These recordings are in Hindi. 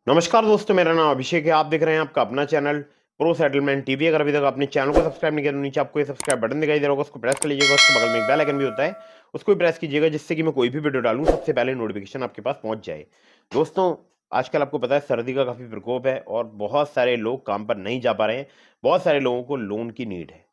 नमस्कार दोस्तों, मेरा नाम अभिषेक है। आप देख रहे हैं आपका अपना चैनल प्रो सेटलमेंट टीवी। अगर अभी तक आपने चैनल को सब्सक्राइब नहीं किया तो नीचे आपको ये सब्सक्राइब बटन दिखाई दे रहा होगा, उसको प्रेस कर लीजिएगा। उसके बगल में एक बेल आइकन भी होता है, उसको भी प्रेस कीजिएगा, जिससे कि मैं कोई भी वीडियो डालूं सबसे पहले नोटिफिकेशन आपके पास पहुंच जाए। दोस्तों, आजकल आपको पता है सर्दी का काफी प्रकोप है और बहुत सारे लोग काम पर नहीं जा पा रहे हैं। बहुत सारे लोगों को लोन की नीड है।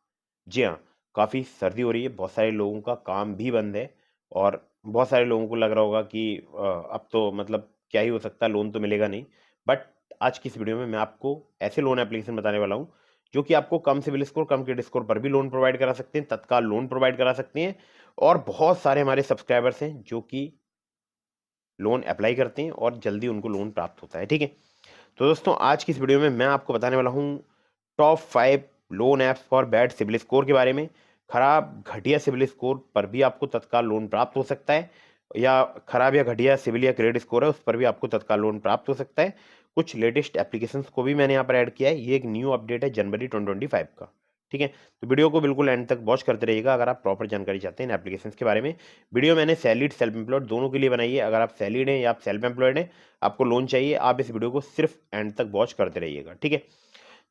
जी हाँ, काफी सर्दी हो रही है, बहुत सारे लोगों का काम भी बंद है और बहुत सारे लोगों को लग रहा होगा कि अब तो मतलब क्या ही हो सकता है, लोन तो मिलेगा नहीं। बट आज की इस वीडियो में मैं आपको ऐसे लोन एप्लीकेशन बताने वाला हूं जो कि आपको कम सिविल स्कोर, कम क्रेडिट स्कोर पर भी लोन प्रोवाइड करा सकते हैं, तत्काल लोन प्रोवाइड करा सकते हैं। और बहुत सारे हमारे सब्सक्राइबर्स हैं जो कि लोन अप्लाई करते हैं और जल्दी उनको लोन प्राप्त होता है। ठीक है, तो दोस्तों आज की इस वीडियो में मैं आपको बताने वाला हूँ top 5 loan apps for bad CIBIL score के बारे में। खराब घटिया सिविल स्कोर पर भी आपको तत्काल लोन प्राप्त हो सकता है, या खराब या घटिया सिविल या क्रेडिट स्कोर है उस पर भी आपको तत्काल लोन प्राप्त हो सकता है। कुछ लेटेस्ट एप्लीकेशंस को भी मैंने यहाँ पर ऐड किया है। ये एक न्यू अपडेट है जनवरी 2025 का। ठीक है, तो वीडियो को बिल्कुल एंड तक वॉच करते रहिएगा अगर आप प्रॉपर जानकारी चाहते हैं इन एप्लीकेशंस के बारे में। वीडियो मैंने सैलिड सेल्फ एम्प्लॉयड दोनों के लिए बनाई है। अगर आप सैलिड हैं या आप सेल्फ एम्प्लॉयड हैं, आपको लोन चाहिए, आप इस वीडियो को सिर्फ एंड तक वॉच करते रहिएगा। ठीक है,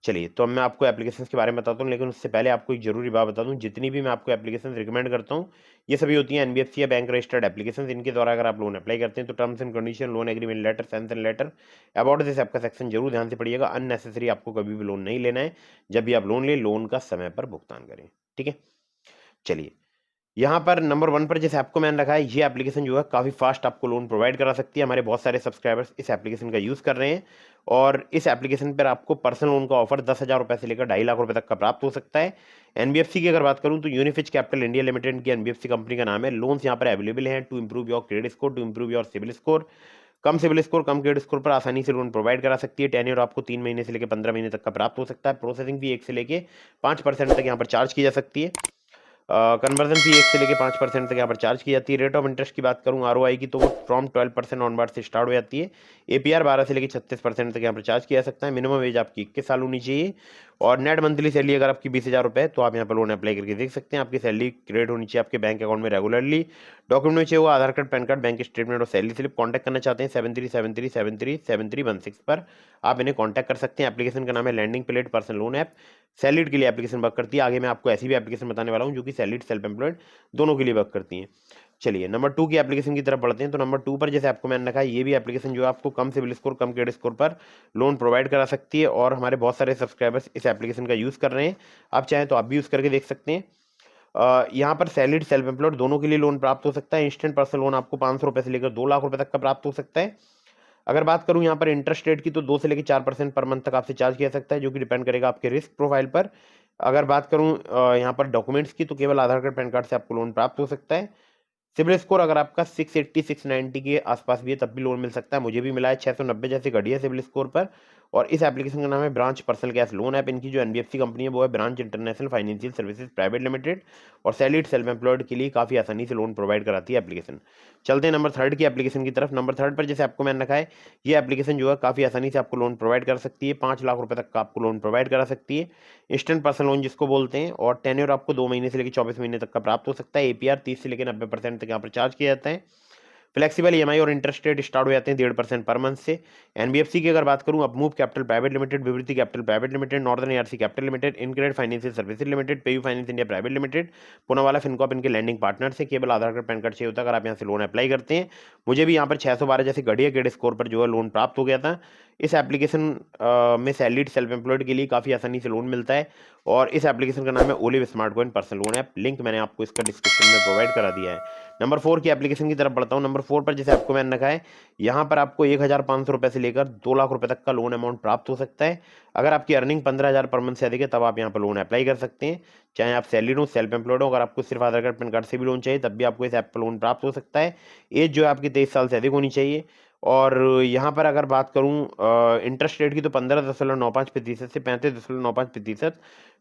चलिए तो अब मैं आपको एप्लीकेशंस के बारे में बताता हूँ, लेकिन उससे पहले आपको एक जरूरी बात बता दूं, जितनी भी मैं आपको एप्लीकेशंस रिकमेंड करता हूँ ये सभी होती हैं एनबीएफसी या बैंक रजिस्टर्ड एप्लीकेशंस। इनके द्वारा अगर आप लोन अप्लाई करते हैं तो terms and condition, loan agreement letter, sanction letter, about this app का सेक्शन जरूर ध्यान से पढ़िएगा। अननेसेसरी आपको कभी भी लोन नहीं लेना है। जब भी आप लोन लें, लोन का समय पर भुगतान करें। ठीक है, चलिए यहाँ पर नंबर 1 पर जिस ऐप को मैंने रखा है, ये एप्लीकेशन जो है काफ़ी फास्ट आपको लोन प्रोवाइड करा सकती है। हमारे बहुत सारे सब्सक्राइबर्स इस एप्लीकेशन का यूज़ कर रहे हैं और इस एप्लीकेशन पर आपको पर्सनल लोन का ऑफर 10,000 रुपये से लेकर 2.5 लाख रुपए तक का प्राप्त हो सकता है। एनबीएफसी की अगर बात करूँ तो यूनिफिज कैपिटल इंडिया लिमिटेड की एनबीएफसी कंपनी का नाम है। लोन्स यहाँ पर अवेलेबल हैं to improve your credit score, to improve your CIBIL score. कम सिविल स्कोर, कम क्रेडिट स्कोर पर आसानी से लोन प्रोवाइड करा सकती है। टेन्योर आपको 3 महीने से लेकर 15 महीने तक का प्राप्त हो सकता है। प्रोसेसिंग फी 1 से लेकर 5% तक यहाँ पर चार्ज की जा सकती है। कन्वर्जन फी 1 से लेकर 5% तक यहाँ पर चार्ज की जाती है। रेट ऑफ इंटरेस्ट की बात करूँ आरओआई की, तो वो फ्रॉम 12% ऑनवर्ड से स्टार्ट हो जाती है। एपीआर 12 से लेकर 36% तक यहाँ पर चार्ज किया जा सकता है। मिनिमम एज आपकी 21 साल होनी चाहिए और नेट मंथली सैलरी अगर आपकी 20,000 रुपये है तो आप यहाँ पर लोन अप्लाई करके देख सकते हैं। आपकी सैलरी क्रेडिट होनी चाहिए आपके बैंक अकाउंट में रेगुलरली। डॉक्यूमेंट में चाहिए होगा Aadhaar card, PAN card, bank statement और सैलरी स्लिप। कॉन्टैक्ट करना चाहते हैं 7373737316 पर आप इन्हें कॉन्टैक्ट कर सकते हैं। एप्लीकेशन का नाम है Lending Plate personal loan app. Salaried के लिए एप्लीकेशन वर्क करती है। आगे मैं आपको ऐसी भी एप्लीकेशन बताने वाला हूँ जो कि सैलरीड, सेल्फ एम्प्लॉयड दोनों के लिए वर्क करती हैं। चलिए नंबर 2 की एप्लीकेशन की तरफ बढ़ते हैं। तो नंबर 2 पर जैसे आपको मैंने रखा है, ये भी एप्लीकेशन जो है आपको कम सिविल स्कोर, कम क्रेडिट स्कोर पर लोन प्रोवाइड करा सकती है और हमारे बहुत सारे सब्सक्राइबर्स इस एप्लीकेशन का यूज़ कर रहे हैं। आप चाहें तो आप भी यूज़ करके देख सकते हैं। यहाँ पर सैलरीड, सेल्फ एम्प्लॉयड दोनों के लिए लोन प्राप्त हो सकता है। इंस्टेंट पर्सनल लोन आपको 500 रुपये से लेकर 2 लाख रुपए तक का प्राप्त हो सकता है। अगर बात करूं यहाँ पर इंटरेस्ट रेट की, तो 2 से लेकर 4% पर मंथ तक आपसे चार्ज किया जा सकता है, जो कि डिपेंड करेगा आपके रिस्क प्रोफाइल पर। अगर बात करूं यहाँ पर डॉक्यूमेंट्स की, तो केवल आधार कार्ड, पैन कार्ड से आपको लोन प्राप्त हो सकता है। सिबिल स्कोर अगर आपका 680 690 के आसपास भी है तब भी लोन मिल सकता है। मुझे भी मिला है 690 जैसे घटिया सिबिल स्कोर पर। और इस एप्लीकेशन का नाम है branch personal cash loan app. इनकी जो एनबीएफसी कंपनी है वो है branch international financial services private limited और सैलरीड सेल्फ एम्प्लॉयड के लिए काफ़ी आसानी से लोन प्रोवाइड कराती है एप्लीकेशन। चलते हैं नंबर 3 की एप्लीकेशन की तरफ। नंबर 3 पर जैसे आपको मैंने रखा है, ये एप्लीकेशन जो है काफ़ी आसानी से आपको लोन प्रोवाइड कर सकती है। 5 लाख रुपए तक का आपको लोन प्रोवाइड करा सकती है। इंस्टेंट पर्सनल लोन जिसको बोलते हैं, और टेन्योर आपको 2 महीने से लेकर 24 महीने तक का प्राप्त हो सकता है। एपीआर 30 से लेकर 90% तक यहाँ पर चार्ज किया जाता है। फ्लेक्सिबल ईएमआई और इंटरेस्ट रेट स्टार्ट हो जाते हैं 1.5% पर मंथ से। एनबीएफसी की अगर बात करूं, Upmove Capital Private Limited, Vivriti Capital Private Limited, Northern ARC Capital Limited, InCred Financial Services Limited, PayU Finance India Private Limited, Poonawalla Fincorp इनके लैंडिंग पार्टनर से। केवल आधार कार्ड, पैन कार्ड चाहिए होता है अगर आप यहाँ से लोन अप्लाई करते हैं। मुझे भी यहाँ पर 612 जैसे घटिया क्रेडिट स्कोर पर जो है लोन प्राप्त हो गया था। इस एप्लीकेशन में सैलरीड, सेल्फ एम्प्लॉयड के लिए काफ़ी आसानी से लोन मिलता है और इस एप्लीकेशन का नाम है olive smart coin personal loan app. Link मैंने आपको इसका डिस्क्रिप्शन में प्रोवाइड करा दिया है। नंबर 4 की एप्लीकेशन की तरफ बढ़ता हूँ। नंबर 4 पर जैसे आपको मैंने रखा है, यहाँ पर आपको 1,500 रुपये से लेकर 2 लाख रुपए तक का लोन अमाउंट प्राप्त हो सकता है। अगर आपकी अर्निंग 15,000 पर मंथ से अधिक है तब आप यहाँ पर लोन अप्लाई कर सकते हैं। चाहे आप सैलरीड हो, सेल्फ एम्प्लॉयड हो, अगर आपको सिर्फ आधार कार्ड, पैन कार्ड से भी लोन चाहिए तब भी आपको इस ऐप पर लोन प्राप्त हो सकता है। एज जो है आपकी 23 साल से अधिक होनी चाहिए। और यहाँ पर अगर बात करूँ इंटरेस्ट रेट की, तो 15.95% से 35.95%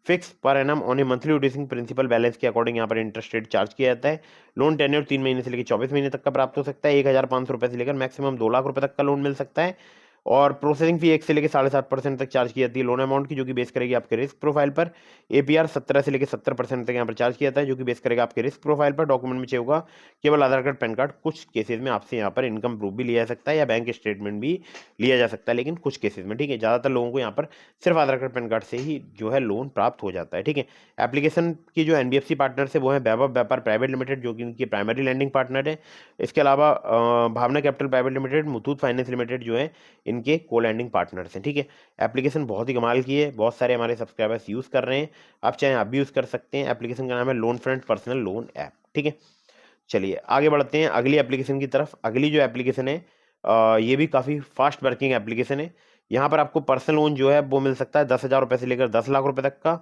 fix per annum on a monthly reducing principal balance के अकॉर्डिंग यहाँ पर इंटरेस्ट रेट चार्ज किया जाता है। लोन टेन्योर 3 महीने से लेकर 24 महीने तक का प्राप्त हो सकता है। 1,500 रुपये से लेकर मैक्सिमम 2 लाख रुपए तक का लोन मिल सकता है। और प्रोसेसिंग फी 1 से लेकर 7.5% तक चार्ज की जाती है लोन अमाउंट की, जो कि बेस करेगी आपके रिस्क प्रोफाइल पर। एपीआर 17 से लेकर 70% तक यहाँ पर चार्ज किया जाता है, जो कि बेस करेगा आपके रिस्क प्रोफाइल पर। डॉक्यूमेंट में चाहिए होगा केवल आधार कार्ड, पैन कार्ड। कुछ केसेस में आपसे यहाँ पर इनकम प्रूफ भी लिया जा सकता है या बैंक स्टेटमेंट भी लिया जा सकता है, लेकिन कुछ केसेस में, ठीक है। ज़्यादातर लोगों को यहाँ पर सिर्फ आधार कार्ड, पैन कार्ड से ही जो है लोन प्राप्त हो जाता है, ठीक है। एप्लीकेशन की जो एनबीएफसी पार्टनर है वो है वैभव व्यापार प्राइवेट लिमिटेड, जो कि इनकी प्राइमरी लैंडिंग पार्टनर है। इसके अलावा Bhavna Capital Private Limited, Muthoot Finance Limited जो है इनके को लैंडिंग पार्टनर्स हैं, ठीक है। एप्लीकेशन बहुत ही कमाल की है, बहुत सारे हमारे सब्सक्राइबर्स यूज़ कर रहे हैं, आप चाहें आप भी यूज़ कर सकते हैं। एप्लीकेशन का नाम है loan front personal loan app, ठीक है। चलिए आगे बढ़ते हैं अगली एप्लीकेशन की तरफ। अगली जो एप्लीकेशन है ये भी काफ़ी फास्ट वर्किंग एप्लीकेशन है। यहाँ पर आपको पर्सनल लोन जो है वो मिल सकता है 10,000 रुपये से लेकर 10 लाख रुपए तक का।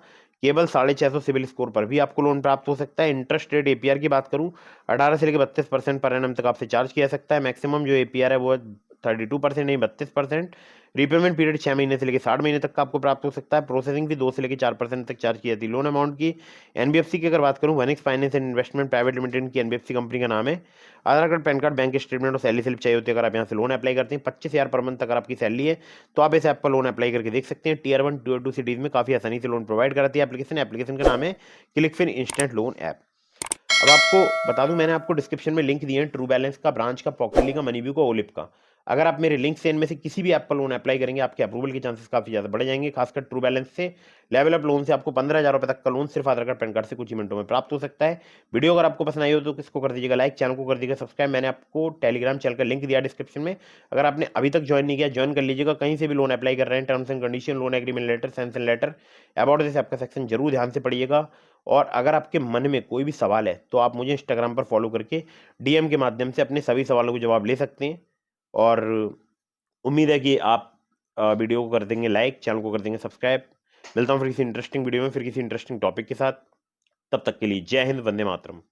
केवल 650 सिविल स्कोर पर भी आपको लोन प्राप्त हो सकता है। इंटरेस्ट रेट एपीआर की बात करूँ 18 से लेकर 32% पर एनम तक आपसे चार्ज किया जा सकता है। मैक्सिमम जो एपीआर है वो 32% नहीं 32%। रीपेमेंट पीरियड 6 महीने से लेकर 60 महीने तक का आपको प्राप्त हो सकता है। प्रोसेसिंग भी 2 से लेकर 4% तक चार्ज की जाती है लोन अमाउंट की। एनबीएफसी की अगर बात करूं Vanix Finance and Investment Private Limited की एनबीएफसी कंपनी का नाम है। Aadhaar card, PAN card, bank statement और सैलरी स्लिप चाहिए होती है अगर आप यहाँ से लोन अप्लाई करते हैं। 25,000 पर मंथ अगर आपकी सैलरी है तो आप इस ऐप पर लोन अप्लाई करके देख सकते हैं। टीयर 1 टीयर 2 सिटीज में काफी आसानी से लोन प्रोवाइड कराती है एप्लीकेशन का नाम है क्लिकफिन इंस्टेंट लोन ऐप। अब आपको बता दूं मैंने आपको डिस्क्रिप्शन में लिंक दिए हैं ट्रू बैलेंस का, ब्रांच का, पॉकेटली का, मनीव्यू का, ओलिप का। अगर आप मेरे लिंक से इनमें से किसी भी ऐप पर लोन अप्लाई करेंगे आपके अप्रूवल के चांसेस काफी ज्यादा बढ़ जाएंगे। खासकर ट्रू बैलेंस से लेवल अप लोन से आपको 15,000 रुपए तक का लोन सिर्फ आधार कार्ड, पैन कार्ड से कुछ ही मिनटों में प्राप्त हो सकता है। वीडियो अगर आपको पसंद आई हो तो किसको कर दीजिएगा लाइक, चैनल को कर दीजिएगा सब्सक्राइब। मैंने आपको टेलीग्राम चैनल का लिंक दिया डिस्क्रिप्शन में, अगर आपने अभी तक ज्वाइन नहीं किया ज्वाइन कर लीजिएगा। कहीं से भी लोन अप्लाई कर रहे हैं, terms and condition, loan agreement letter, sanction letter, about this आपका सेक्शन जरूर ध्यान से पढ़िएगा। और अगर आपके मन में कोई भी सवाल है तो आप मुझे इंस्टाग्राम पर फॉलो करके डीएम के माध्यम से अपने सभी सवालों को जवाब ले सकते हैं। और उम्मीद है कि आप वीडियो को कर देंगे लाइक, चैनल को कर देंगे सब्सक्राइब। मिलता हूँ फिर किसी इंटरेस्टिंग वीडियो में, फिर किसी इंटरेस्टिंग टॉपिक के साथ। तब तक के लिए जय हिंद, वंदे मातरम।